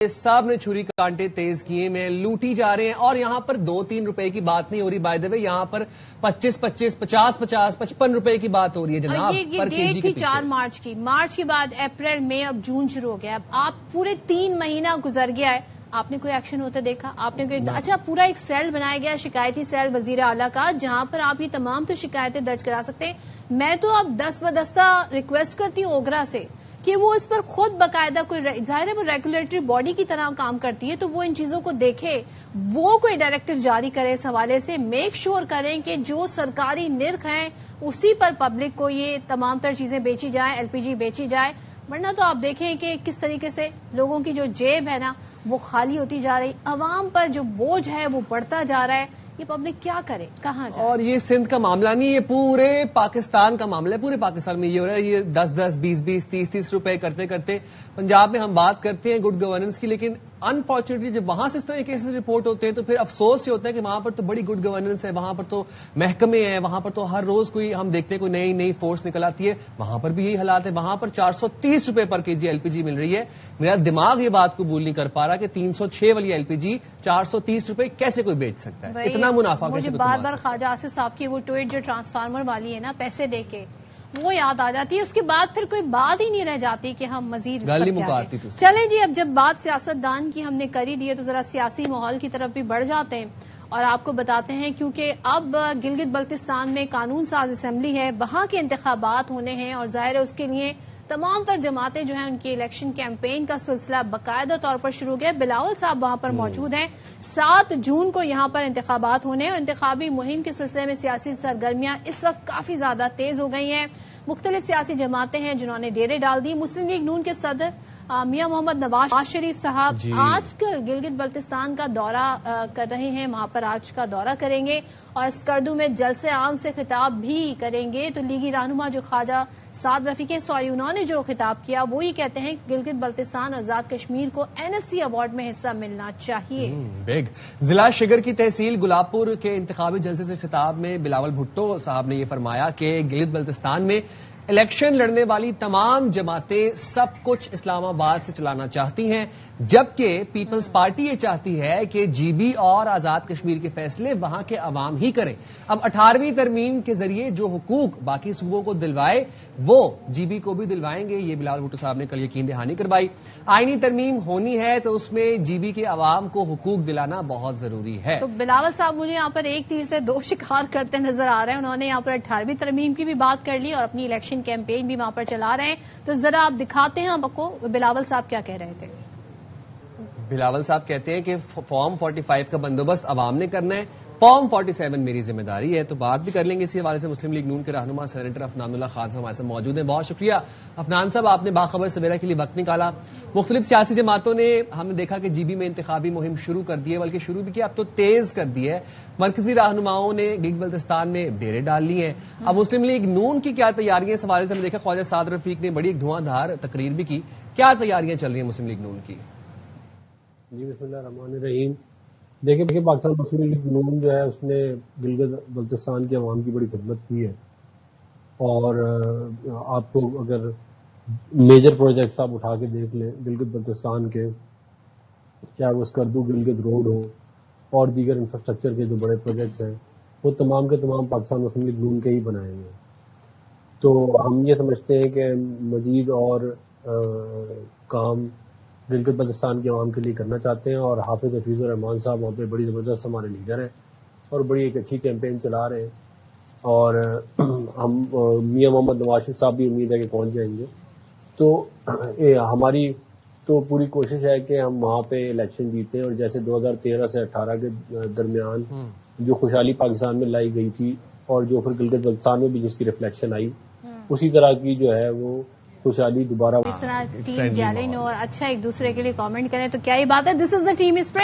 सब ने छुरी कांटे तेज किए में लूटी जा रहे हैं और यहाँ पर 2-3 रुपए की बात नहीं हो रही। बाय द वे यहाँ पर 25-25, 50-50, 55 रुपए की बात हो रही है जनाब। ये डेट थी 4 मार्च की। मार्च के बाद अप्रैल, मई, अब जून शुरू हो गया। अब आप पूरे 3 महीना गुजर गया है, आपने कोई एक्शन होता देखा? आपने कोई अच्छा पूरा एक सेल बनाया गया, शिकायती सेल वजीर आला का, जहां पर आप ये तमाम तो शिकायतें दर्ज करा सकते हैं। मैं तो अब 10 बदस्ता रिक्वेस्ट करती हूँ ओगरा से कि वो इस पर खुद बाकायदा कोई, जाहिर है वो रेगुलेटरी बॉडी की तरह काम करती है, तो वो इन चीजों को देखे, वो कोई डायरेक्टिव जारी करे इस हवाले से। मेक श्योर करें कि जो सरकारी निर्ख हैं उसी पर पब्लिक को ये तमाम तर चीजें बेची जाए, एलपीजी बेची जाए। वरना तो आप देखें कि किस तरीके से लोगों की जो जेब है ना वो खाली होती जा रही, अवाम पर जो बोझ है वो बढ़ता जा रहा है। ये पब्लिक क्या करे, कहाँ जाए? और ये सिंध का मामला नहीं, ये पूरे पाकिस्तान का मामला है। पूरे पाकिस्तान में ये हो रहा है। ये 10-10, 20-20, 30-30 रुपए करते करते पंजाब में हम बात करते हैं गुड गवर्नेंस की, लेकिन अनफॉर्चुनेटली जब वहां से इस तरह के केसेस रिपोर्ट होते हैं तो फिर अफसोस ये होता है कि वहां पर तो बड़ी गुड गवर्नेंस है, वहां पर तो महकमे हैं, वहां पर तो हर रोज कोई हम देखते हैं कोई नई नई फोर्स निकल आती है। वहां पर भी यही हालात है। वहां पर 430 रुपए पर केजी एलपीजी मिल रही है। मेरा दिमाग ये बात कबूल नहीं कर पा रहा कि 306 वाली एलपीजी 430 रुपए कैसे कोई बेच सकता है, इतना मुनाफा कैसे? मुझे बार बार ख्वाजा आसिफ साहब की वो ट्वीट जो ट्रांसफार्मर वाली है ना, पैसे देके, वो याद आ जाती है। उसके बाद फिर कोई बात ही नहीं रह जाती कि हम मजीद चलें जी। अब जब बात सियासतदान की हमने करी दी है तो जरा सियासी माहौल की तरफ भी बढ़ जाते हैं और आपको बताते हैं, क्योंकि अब गिलगित बल्तिस्तान में कानून साज असेंबली है, वहां के इंतखाबात होने हैं और जाहिर है उसके लिए तमाम तर जमातें जो हैं उनकी इलेक्शन कैंपेन का सिलसिला बाकायदा तौर पर शुरू हो गया। बिलावल साहब वहां पर मौजूद हैं। 7 जून को यहां पर इंतखाबात होने और इंतखाबी मुहिम के सिलसिले में सियासी सरगर्मियां इस वक्त काफी ज्यादा तेज हो गई हैं। मुख्तलिफ सियासी जमातें हैं जिन्होंने डेरे डाल दी। मुस्लिम लीग नून के सदर मियां मोहम्मद नवाज शरीफ साहब आज गिलगित बल्तिस्तान का दौरा कर रहे हैं। वहां पर आज का दौरा करेंगे और स्कर्दू में जलसे आम से खिताब भी करेंगे। तो लीगी रहनुमा जो ख्वाजा साद रफीक, सॉरी, उन्होंने जो खिताब किया वो ये कहते हैं गिलगित बल्तिस्तान आजाद कश्मीर को एनएससी अवार्ड में हिस्सा मिलना चाहिए। बिग जिला शिगर की तहसील गुलाबपुर के इंतखाबी जलसे से खिताब में बिलावल भुट्टो साहब ने यह फरमाया कि गिलगित बल्तिस्तान में इलेक्शन लड़ने वाली तमाम जमातें सब कुछ इस्लामाबाद से चलाना चाहती हैं, जबकि पीपल्स पार्टी ये चाहती है कि जीबी और आजाद कश्मीर के फैसले वहां के अवाम ही करें। अब 18वीं तरमीम के जरिए जो हुकूक बाकी सूबों को दिलवाए वो जीबी को भी दिलवाएंगे। ये बिलावल भुट्टो साहब ने कल यकीन दहानी करवाई। आईनी तरमीम होनी है तो उसमें जीबी के अवाम को हुकूक दिलाना बहुत जरूरी है। तो बिलावल साहब मुझे यहाँ पर एक तीर से 2 शिकार करते नजर आ रहे हैं। उन्होंने यहाँ पर 18वीं तरमीम की भी बात कर ली और अपनी इलेक्शन कैंपेन भी वहां पर चला रहे हैं। तो जरा आप दिखाते हैं आपको बिलावल साहब क्या कह रहे थे। बिलावल साहब कहते हैं कि फॉर्म 45 का बंदोबस्त अवाम ने करना है, फॉर्म 47 मेरी जिम्मेदारी है। तो बात भी कर लेंगे इसी हवाले से। मुस्लिम लीग नून के रहनुमा सेनेटर अफनानुल्लाह खान साहब हमारे साथ मौजूद हैं। बहुत शुक्रिया अफनान साहब, आपने बाखबर सवेरा के लिए वक्त निकाला। मुख्तलिफ सियासी जमातों ने, हमने देखा कि जीबी में इंतखाबी मुहिम शुरू कर दी है, बल्कि शुरू भी किया, अब तो तेज कर दी है। मरकजी रहनुमाओं ने गिलगित बल्तिस्तान में डेरे डाल लिए हैं। अब मुस्लिम लीग नून की क्या तैयारियां इस हवाले से? हमने देखा ख्वाजा साद रफीक ने बड़ी एक धुआंधार तकरीर भी की। क्या तैयारियां चल रही हैं मुस्लिम लीग नून की? जी बिस्मिल्लाहिर्रहमानिर्रहीम। देखिए पाकिस्तान मुस्लिम लीग नून जो है उसने गिलगित बल्तिस्तान की आवाम की बड़ी खिदमत की है और आपको अगर मेजर प्रोजेक्ट्स आप उठा के देख लें गिलगित बल्तिस्तान के, चाहे वो स्कर्दू गिलगित रोड हो और दीगर इंफ्रास्ट्रक्चर के जो बड़े प्रोजेक्ट्स हैं वो तमाम के तमाम पाकिस्तान मुस्लिम लीग नून के ही बनाए हुए हैं। तो हम ये समझते हैं कि मजीद और काम गिलगित बल्तिस्तान के अवाम के लिए करना चाहते हैं और हाफिज हफीजुर रहमान साहब वहाँ पे बड़ी ज़बरदस्त हमारे लीडर हैं और बड़ी एक अच्छी कैंपेन चला रहे हैं और हम मियां मोहम्मद नवाज शरीफ साहब भी उम्मीद है कि पहुँच जाएंगे। तो हमारी तो पूरी कोशिश है कि हम वहाँ पे इलेक्शन जीतें और जैसे 2013 से 18 के दरमियान जो खुशहाली पाकिस्तान में लाई गई थी और जो फिर गिलगित बल्तिस्तान में भी जिसकी रिफ्लेक्शन आई, उसी तरह की जो है वो खुशहाली दोबारा इस तरह टीम जैलिन और अच्छा एक दूसरे के लिए कमेंट करें तो क्या ही बात है। This is the team sprint.